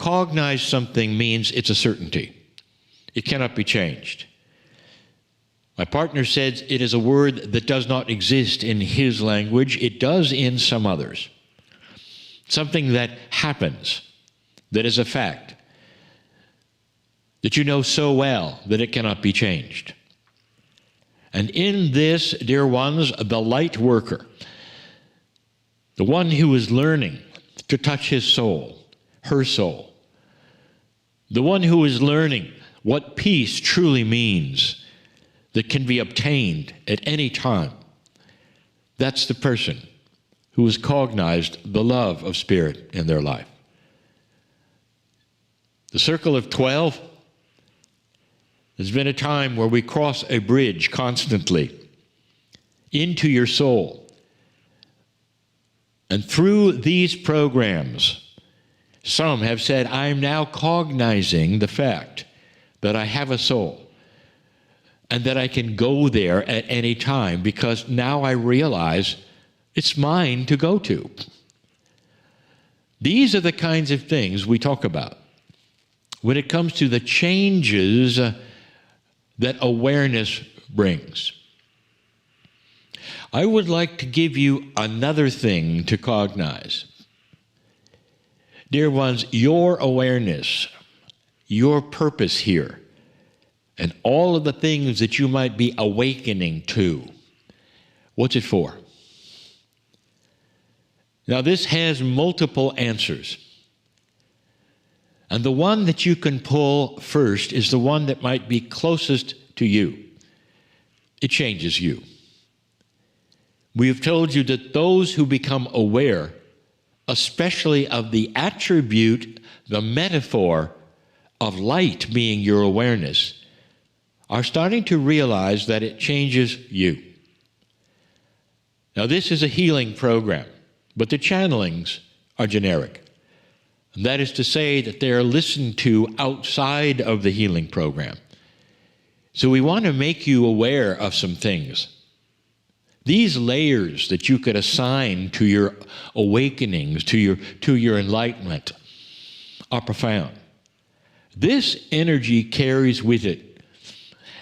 cognize something means it's a certainty. It cannot be changed. My partner says it is a word that does not exist in his language. It does in some others. Something that happens, that is a fact, that you know so well that it cannot be changed. And in this, dear ones, the light worker, the one who is learning to touch his soul, her soul, the one who is learning what peace truly means, that can be obtained at any time, that's the person who has cognized the love of Spirit in their life. The circle of 12 has been a time where we cross a bridge constantly into your soul. And through these programs, some have said, I'm now cognizing the fact that I have a soul and that I can go there at any time because now I realize it's mine to go to. These are the kinds of things we talk about when it comes to the changes that awareness brings. I would like to give you another thing to cognize. Dear ones, your awareness, your purpose here, and all of the things that you might be awakening to, what's it for? Now, this has multiple answers. And the one that you can pull first is the one that might be closest to you. It changes you. We have told you that those who become aware, especially of the attribute, the metaphor of light being your awareness, are starting to realize that it changes you. Now, this is a healing program, but the channelings are generic. And that is to say that they are listened to outside of the healing program. So we want to make you aware of some things. These layers that you could assign to your awakenings, to your enlightenment, are profound. This energy carries with it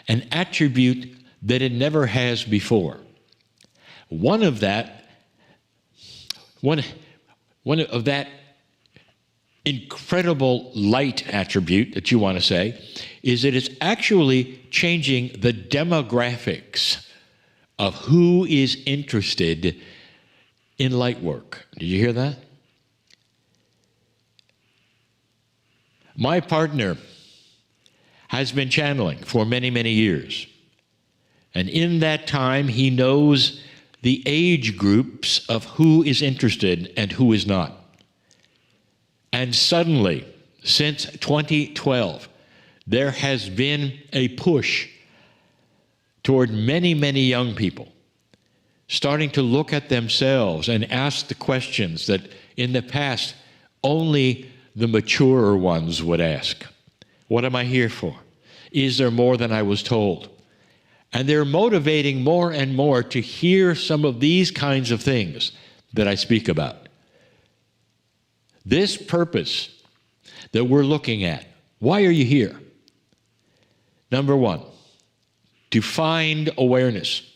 an attribute that it never has before. One of that incredible light attribute that you want to say is that it's actually changing the demographics of who is interested in light work. Did you hear that? My partner has been channeling for many, many years. And in that time, he knows the age groups of who is interested and who is not. And suddenly, since 2012, there has been a push toward many, many young people starting to look at themselves and ask the questions that in the past only the maturer ones would ask. What am I here for? Is there more than I was told? And they're motivating more and more to hear some of these kinds of things that I speak about. This purpose that we're looking at, why are you here? Number one, to find awareness,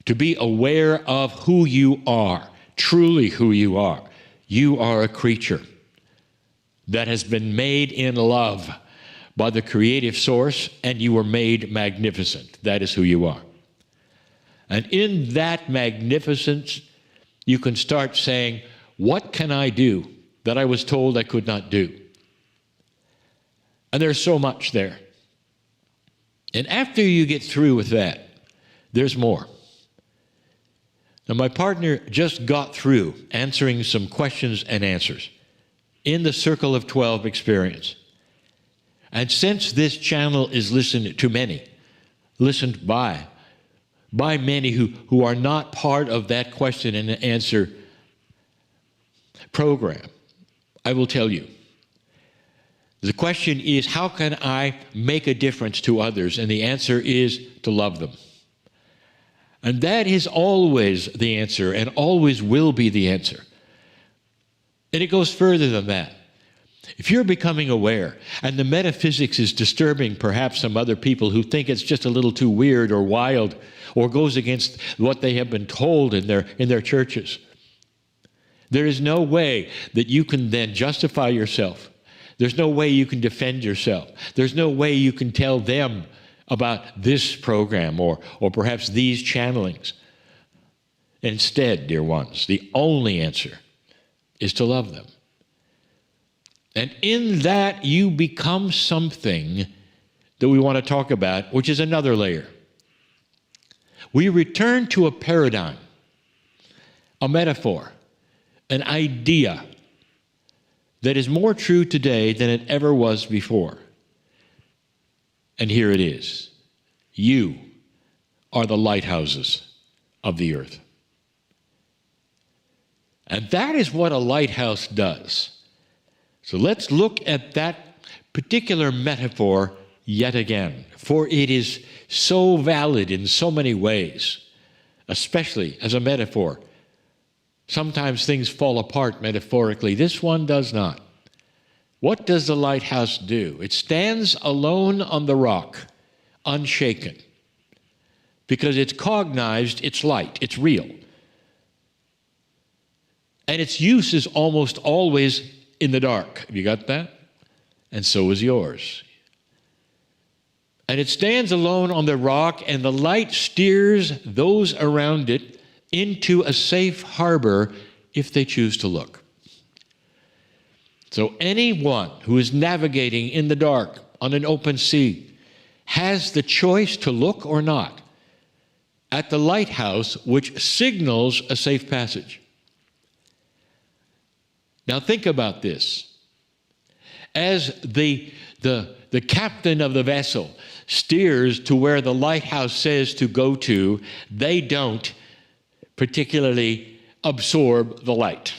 to be aware of who you are, truly who you are. You are a creature that has been made in love by the creative source, and you were made magnificent. That is who you are. And in that magnificence, you can start saying, what can I do that I was told I could not do? And there's so much there. And after you get through with that, there's more. Now, my partner just got through answering some questions and answers in the Circle of 12 experience. And since this channel is listened by many who are not part of that question and answer program, I will tell you. The question is, how can I make a difference to others? And the answer is to love them. And that is always the answer and always will be the answer. And it goes further than that. If you're becoming aware, and the metaphysics is disturbing perhaps some other people who think it's just a little too weird or wild or goes against what they have been told in their churches, there is no way that you can then justify yourself. There's no way you can defend yourself. There's no way you can tell them about this program or perhaps these channelings. Instead, dear ones, the only answer is to love them. And in that, you become something that we want to talk about, which is another layer. We return to a paradigm, a metaphor, an idea that is more true today than it ever was before. And here it is. You are the lighthouses of the earth. And that is what a lighthouse does. So let's look at that particular metaphor yet again, for it is so valid in so many ways, especially as a metaphor. Sometimes things fall apart metaphorically. This one does not. What does the lighthouse do? It stands alone on the rock, unshaken, because it's cognized, it's light, it's real. And its use is almost always in the dark. Have you got that? And so is yours. And it stands alone on the rock, and the light steers those around it into a safe harbor if they choose to look. So anyone who is navigating in the dark on an open sea has the choice to look or not at the lighthouse, which signals a safe passage. Now think about this. As the captain of the vessel steers to where the lighthouse says to go to, they don't particularly absorb the light.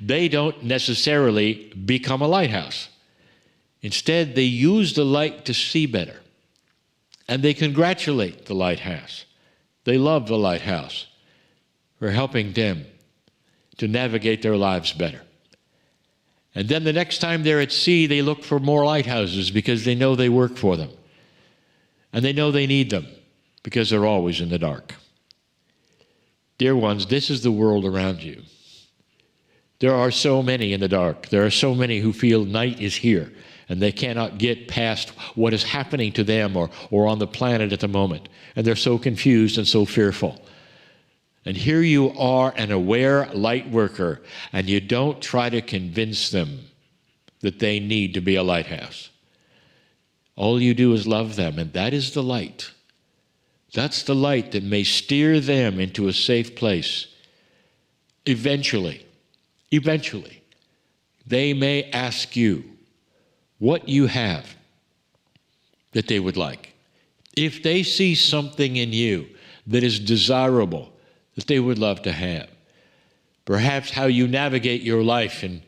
They don't necessarily become a lighthouse. Instead, they use the light to see better. And they congratulate the lighthouse. They love the lighthouse for helping them to navigate their lives better. And then the next time they're at sea, they look for more lighthouses because they know they work for them. And they know they need them because they're always in the dark. Dear ones, this is the world around you. There are so many in the dark. There are so many who feel night is here and they cannot get past what is happening to them or on the planet at the moment. And they're so confused and so fearful. And here you are, an aware light worker, and you don't try to convince them that they need to be a lighthouse. All you do is love them, and that is the light. That's the light that may steer them into a safe place. Eventually, they may ask you what you have that they would like. If they see something in you that is desirable, that they would love to have. Perhaps how you navigate your life, and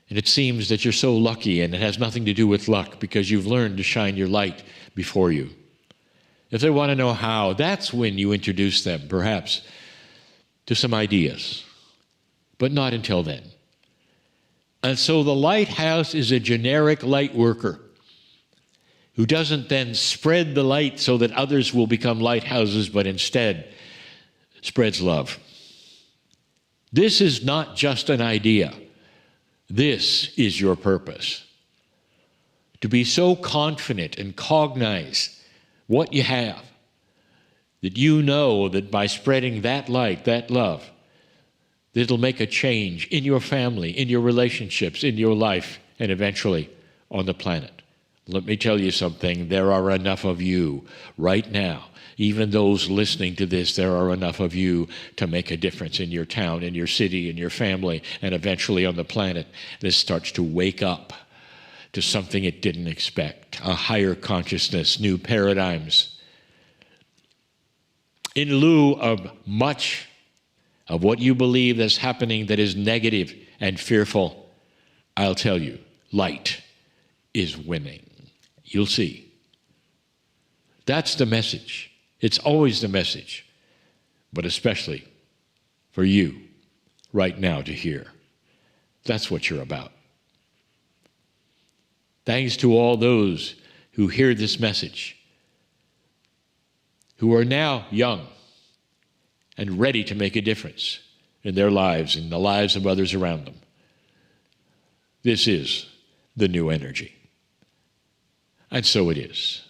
it seems that you're so lucky, and it has nothing to do with luck because you've learned to shine your light before you. If they want to know how, that's when you introduce them, perhaps, to some ideas, but not until then. And so the lighthouse is a generic light worker who doesn't then spread the light so that others will become lighthouses, but instead spreads love. This is not just an idea. This is your purpose. To be so confident and cognize what you have, that you know that by spreading that light, that love, that it'll make a change in your family, in your relationships, in your life, and eventually on the planet. Let me tell you something. There are enough of you right now. Even those listening to this, there are enough of you to make a difference in your town, in your city, in your family, and eventually on the planet. This starts to wake up to something it didn't expect, a higher consciousness, new paradigms. In lieu of much of what you believe is happening that is negative and fearful, I'll tell you, light is winning. You'll see. That's the message. It's always the message, but especially for you right now to hear. That's what you're about. Thanks to all those who hear this message, who are now young and ready to make a difference in their lives and the lives of others around them. This is the new energy. And so it is.